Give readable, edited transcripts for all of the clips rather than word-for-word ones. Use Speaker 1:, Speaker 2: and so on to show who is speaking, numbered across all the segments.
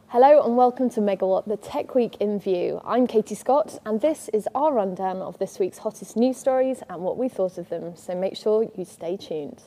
Speaker 1: Hello and welcome to Megawatt, the Tech Week in View. I'm Katie Scott and this is our rundown of this week's hottest news stories and what we thought of them, so make sure you stay tuned.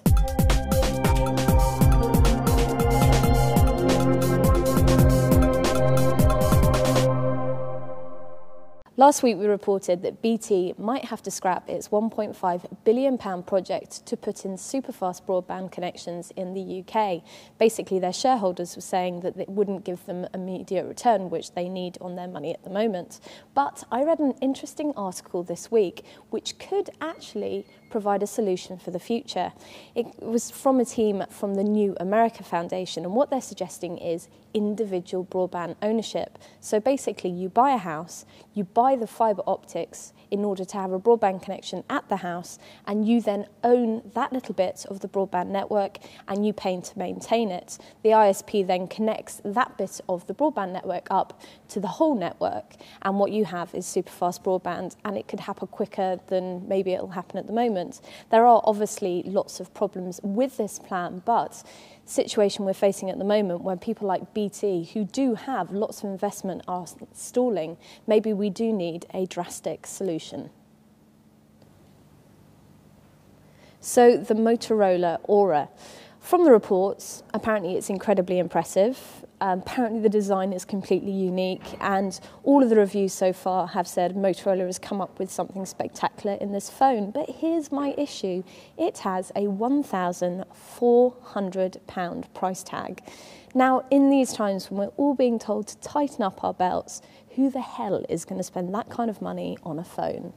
Speaker 1: Last week we reported that BT might have to scrap its £1.5 billion project to put in super-fast broadband connections in the UK. Basically, their shareholders were saying that it wouldn't give them immediate return, which they need on their money at the moment. But I read an interesting article this week which could actually provide a solution for the future. It was from a team from the New America Foundation, and what they're suggesting is individual broadband ownership. So basically, you buy a house, you buy the fibre optics in order to have a broadband connection at the house, and you then own that little bit of the broadband network and you pay to maintain it. The ISP then connects that bit of the broadband network up to the whole network, and what you have is super fast broadband, and it could happen quicker than maybe it'll happen at the moment. There are obviously lots of problems with this plan, but the situation we're facing at the moment when people like BT, who do have lots of investment, are stalling, maybe we do need a drastic solution. So the Motorola Aura. From the reports, apparently it's incredibly impressive. Apparently the design is completely unique, and all of the reviews so far have said Motorola has come up with something spectacular in this phone. But here's my issue. It has a £1,400 price tag. Now, in these times when we're all being told to tighten up our belts, who the hell is going to spend that kind of money on a phone?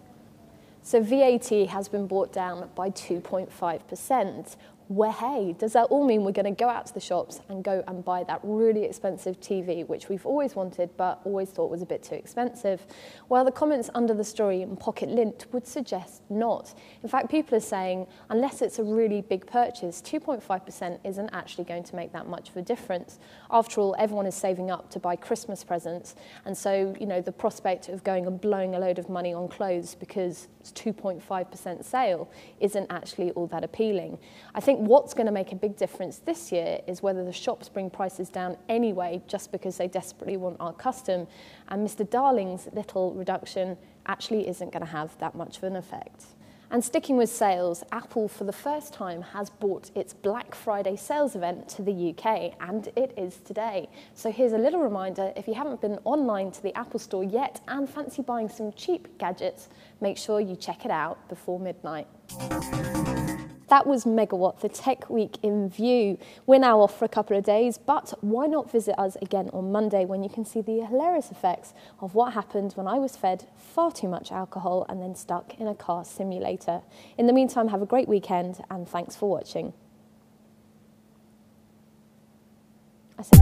Speaker 1: So VAT has been brought down by 2.5%. Well, hey, does that all mean we're going to go out to the shops and go and buy that really expensive TV, which we've always wanted but always thought was a bit too expensive? Well, the comments under the story in Pocket Lint would suggest not. In fact, people are saying, unless it's a really big purchase, 2.5% isn't actually going to make that much of a difference. After all, everyone is saving up to buy Christmas presents, and so, you know, the prospect of going and blowing a load of money on clothes because it's 2.5% sale isn't actually all that appealing. I think what's going to make a big difference this year is whether the shops bring prices down anyway, just because they desperately want our custom, and Mr. Darling's little reduction actually isn't going to have that much of an effect. And sticking with sales, Apple for the first time has brought its Black Friday sales event to the UK, and it is today. So here's a little reminder, if you haven't been online to the Apple Store yet and fancy buying some cheap gadgets, make sure you check it out before midnight. That was Megawatt, the Tech Week in View. We're now off for a couple of days, but why not visit us again on Monday when you can see the hilarious effects of what happened when I was fed far too much alcohol and then stuck in a car simulator. In the meantime, have a great weekend and thanks for watching. I said